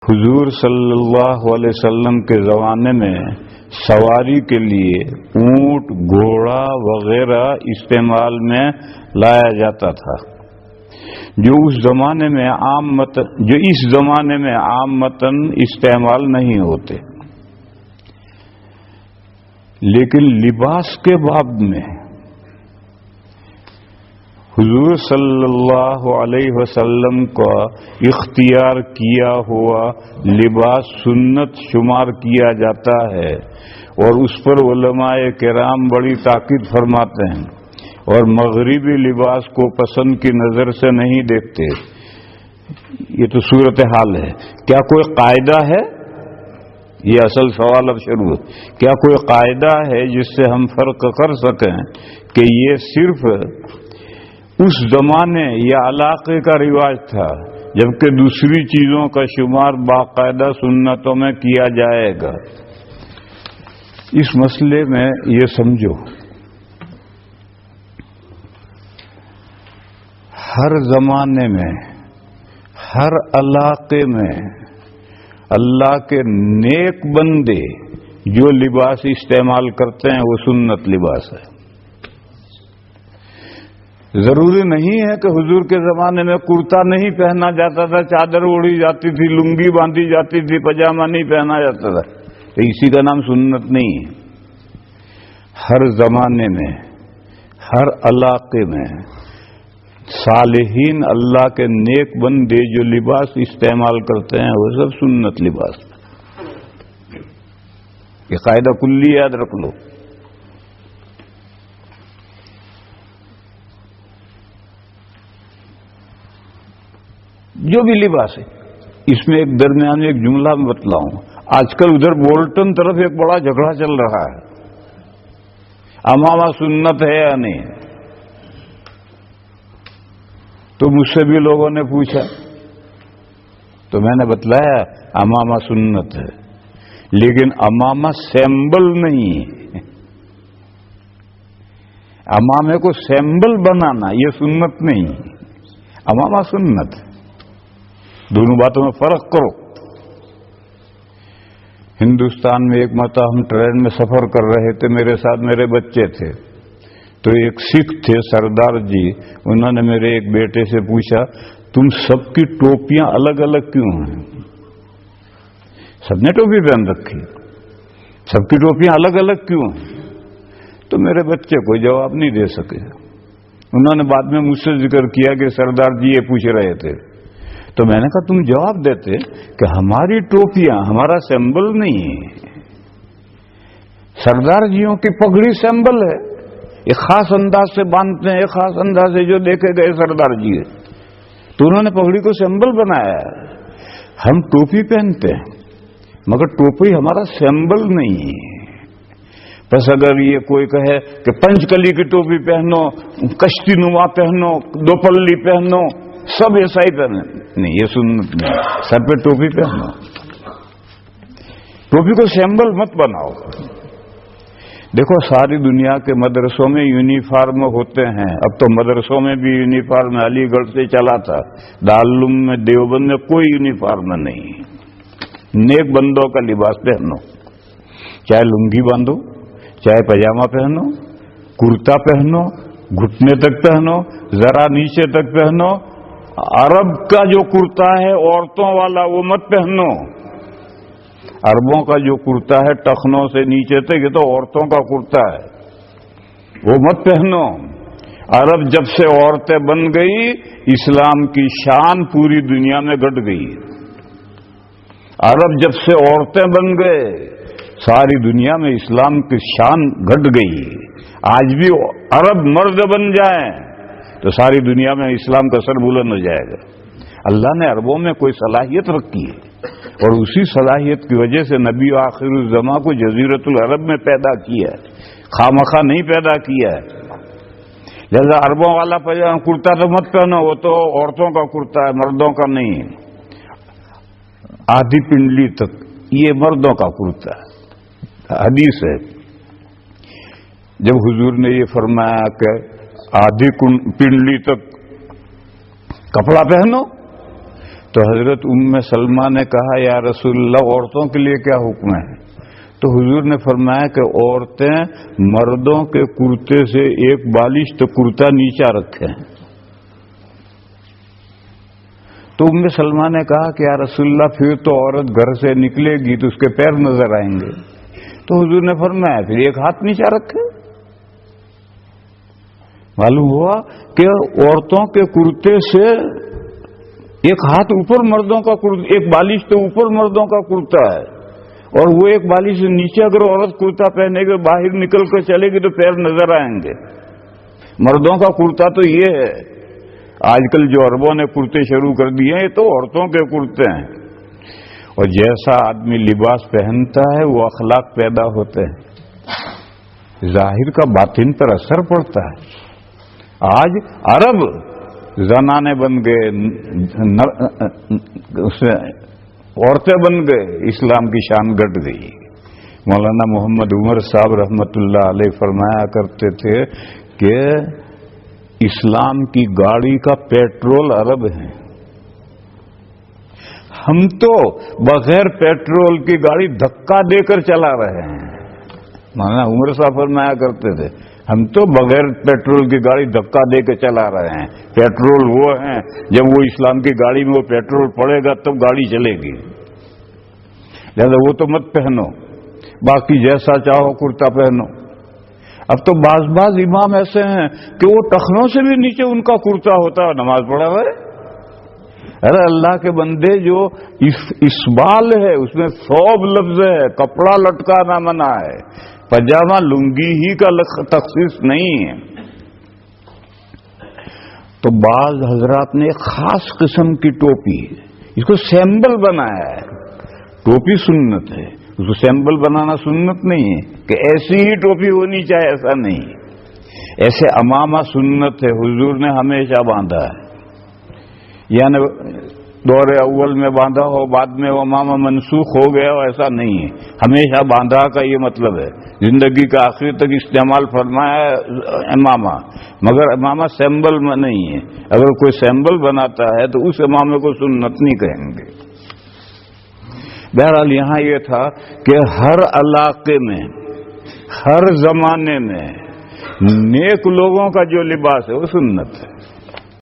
حضور صلی اللہ علیہ وسلم کے زمانے میں سواری کے لیے اونٹ، گھوڑا وغیرہ استعمال میں لایا جاتا تھا، جو اس زمانے میں عامتاً استعمال نہیں ہوتے۔ لیکن لباس کے باب میں حضور صلی اللہ علیہ وسلم کا اختیار کیا ہوا لباس سنت شمار کیا جاتا ہے، اور اس پر علماء کرام بڑی تاکید فرماتے ہیں، اور مغربی لباس کو پسند کی نظر سے نہیں دیکھتے۔ یہ تو صورتحال ہے۔ کیا کوئی قاعدہ ہے؟ یہ اصل سوال اب شروع ہے۔ کیا کوئی قاعدہ ہے جس سے ہم فرق کر سکیں کہ یہ صرف اس زمانے یا علاقے کا رواج تھا، جبکہ دوسری چیزوں کا شمار باقاعدہ سنتوں میں کیا جائے گا؟ اس مسئلے میں یہ سمجھو، ہر زمانے میں، ہر علاقے میں اللہ کے نیک بندے جو لباس استعمال کرتے ہیں وہ سنت لباس ہے۔ ضروری نہیں ہے کہ حضور کے زمانے میں کرتا نہیں پہنا جاتا تھا، چادر اوڑھی جاتی تھی، لنگی باندھی جاتی تھی، پاجامہ نہیں پہنا جاتا تھا، تو اسی کا نام سنت نہیں ہے۔ ہر زمانے میں، ہر علاقے میں صالحین اللہ کے نیک بندے جو لباس استعمال کرتے ہیں وہ سب سنت لباس ہے۔ یہ قاعدہ کلی یاد رکھ لو۔ جو بھی لباس ہے، اس میں ایک درمیان میں ایک جملہ میں بتلاؤں، آج کل ادھر بولٹن طرف ایک بڑا جھگڑا چل رہا ہے، امامہ سنت ہے یا نہیں؟ تو مجھ سے بھی لوگوں نے پوچھا، تو میں نے بتلایا امامہ سنت ہے، لیکن امامہ سیمبل نہیں ہے۔ امامے کو سیمبل بنانا یہ سنت نہیں، امامہ سنت ہے۔ دونوں باتوں میں فرق کرو۔ ہندوستان میں ایک مرتبہ ہم ٹرین میں سفر کر رہے تھے، میرے ساتھ میرے بچے تھے، تو ایک سکھ تھے سردار جی، انہوں نے میرے ایک بیٹے سے پوچھا، تم سب کی ٹوپیاں الگ الگ کیوں ہیں؟ سب نے ٹوپی پہن رکھی، سب کی ٹوپیاں الگ الگ کیوں ہیں؟ تو میرے بچے کوئی جواب نہیں دے سکے۔ انہوں نے بعد میں مجھ سے ذکر کیا کہ سردار جی یہ پوچھ رہے تھے، تو میں نے کہا تم جواب دیتے کہ ہماری ٹوپیاں ہمارا سیمبل نہیں ہے، سردار جیوں کی پگڑی سیمبل ہے، ایک خاص انداز سے باندھتے ہیں، ایک خاص انداز سے جو دیکھے گئے سردار جی، تو انہوں نے پگڑی کو سیمبل بنایا ہے۔ ہم ٹوپی پہنتے ہیں مگر ٹوپی ہمارا سیمبل نہیں ہے۔ بس اگر یہ کوئی کہے کہ پنچ کلی کی ٹوپی پہنو، کشتی نما پہنو، دو پلی پہنو، سب ایسا ہی پہنے، نہیں، یہ سنت نہیں۔ سر پہ ٹوپی پہنو، ٹوپی کو سیمبل مت بناؤ۔ دیکھو ساری دنیا کے مدرسوں میں یونیفارم ہوتے ہیں، اب تو مدرسوں میں بھی یونیفارم علی گڑھ سے چلا تھا، دارالعلوم میں دیوبند میں کوئی یونیفارم نہیں۔ نیک بندوں کا لباس پہنو، چاہے لنگی باندھو، چاہے پاجامہ پہنو، کرتا پہنو، گھٹنے تک پہنو، ذرا نیچے تک پہنو۔ عرب کا جو کرتا ہے عورتوں والا وہ مت پہنو، عربوں کا جو کرتا ہے ٹخنوں سے نیچے تک یہ تو عورتوں کا کرتا ہے، وہ مت پہنو۔ عرب جب سے عورتیں بن گئی، اسلام کی شان پوری دنیا میں گھٹ گئی۔ عرب جب سے عورتیں بن گئے، ساری دنیا میں اسلام کی شان گھٹ گئی۔ آج بھی عرب مرد بن جائیں تو ساری دنیا میں اسلام کا سر بلند ہو جائے گا۔ اللہ نے عربوں میں کوئی صلاحیت رکھی ہے، اور اسی صلاحیت کی وجہ سے نبی آخر الزماں کو جزیرت العرب میں پیدا کیا ہے، خامخواہ نہیں پیدا کیا ہے۔ لہذا عربوں والا پاجامہ کرتا تو مت پہنو، وہ تو عورتوں کا کرتا ہے، مردوں کا نہیں۔ آدھی پنڈلی تک یہ مردوں کا کرتا ہے، حدیث ہے۔ جب حضور نے یہ فرمایا کہ آدھی پنڈلی تک کپڑا پہنو، تو حضرت ام سلمہ نے کہا یا رسول اللہ عورتوں کے لیے کیا حکم ہے؟ تو حضور نے فرمایا کہ عورتیں مردوں کے کرتے سے ایک بالشت کرتا نیچا رکھیں۔ تو ام سلمہ نے کہا کہ یا رسول اللہ پھر تو عورت گھر سے نکلے گی تو اس کے پیر نظر آئیں گے۔ تو حضور نے فرمایا پھر ایک ہاتھ نیچا رکھے۔ معلوم ہوا کہ عورتوں کے کرتے سے ایک ہاتھ اوپر مردوں کا کرتا، ایک بالش تو اوپر مردوں کا کرتا ہے، اور وہ ایک بالش سے نیچے اگر عورت کرتا پہنے کے باہر نکل کر چلے گی تو پیر نظر آئیں گے۔ مردوں کا کرتا تو یہ ہے، آج کل جو عربوں نے کرتے شروع کر دیے ہیں یہ تو عورتوں کے کرتے ہیں۔ اور جیسا آدمی لباس پہنتا ہے وہ اخلاق پیدا ہوتے ہیں، ظاہر کا باطن پر اثر پڑتا ہے۔ آج عرب زنانے بن گئے، عورتیں بن گئے، اسلام کی شان گھٹ گئی۔ مولانا محمد عمر صاحب رحمت اللہ علیہ فرمایا کرتے تھے کہ اسلام کی گاڑی کا پیٹرول عرب ہے، ہم تو بغیر پیٹرول کی گاڑی دھکا دے کر چلا رہے ہیں۔ مولانا عمر صاحب فرمایا کرتے تھے ہم تو بغیر پیٹرول کی گاڑی دھکا دے کے چلا رہے ہیں، پیٹرول وہ ہیں جب وہ اسلام کی گاڑی میں وہ پیٹرول پڑے گا تب گاڑی چلے گی، لہذا وہ تو مت پہنو، باقی جیسا چاہو کرتا پہنو۔ اب تو بعض امام ایسے ہیں کہ وہ ٹخنوں سے بھی نیچے ان کا کرتا ہوتا ہے، نماز پڑھا ہوا ہے۔ ارے اللہ کے بندے، جو اسبال ہے اس میں ثوب لفظ ہے، کپڑا لٹکانا منع ہے، پجامہ لنگی ہی کا تخصیص نہیں ہے۔ تو بعض حضرات نے ایک خاص قسم کی ٹوپی، اس کو سیمبل بنایا ہے، ٹوپی سنت ہے، اس کو سیمبل بنانا سنت نہیں ہے کہ ایسی ہی ٹوپی ہونی چاہے، ایسا نہیں۔ ایسے امامہ سنت ہے، حضور نے ہمیشہ باندھا ہے، یعنی دور اول میں باندھا ہو بعد میں وہ امامہ منسوخ ہو گیا ہو، ایسا نہیں ہے، ہمیشہ باندھا کا یہ مطلب ہے زندگی کا آخر تک استعمال فرمایا ہے امامہ، مگر امامہ سیمبل میں نہیں ہے۔ اگر کوئی سیمبل بناتا ہے تو اس امامے کو سنت نہیں کہیں گے۔ بہرحال یہاں یہ تھا کہ ہر علاقے میں، ہر زمانے میں نیک لوگوں کا جو لباس ہے وہ سنت ہے۔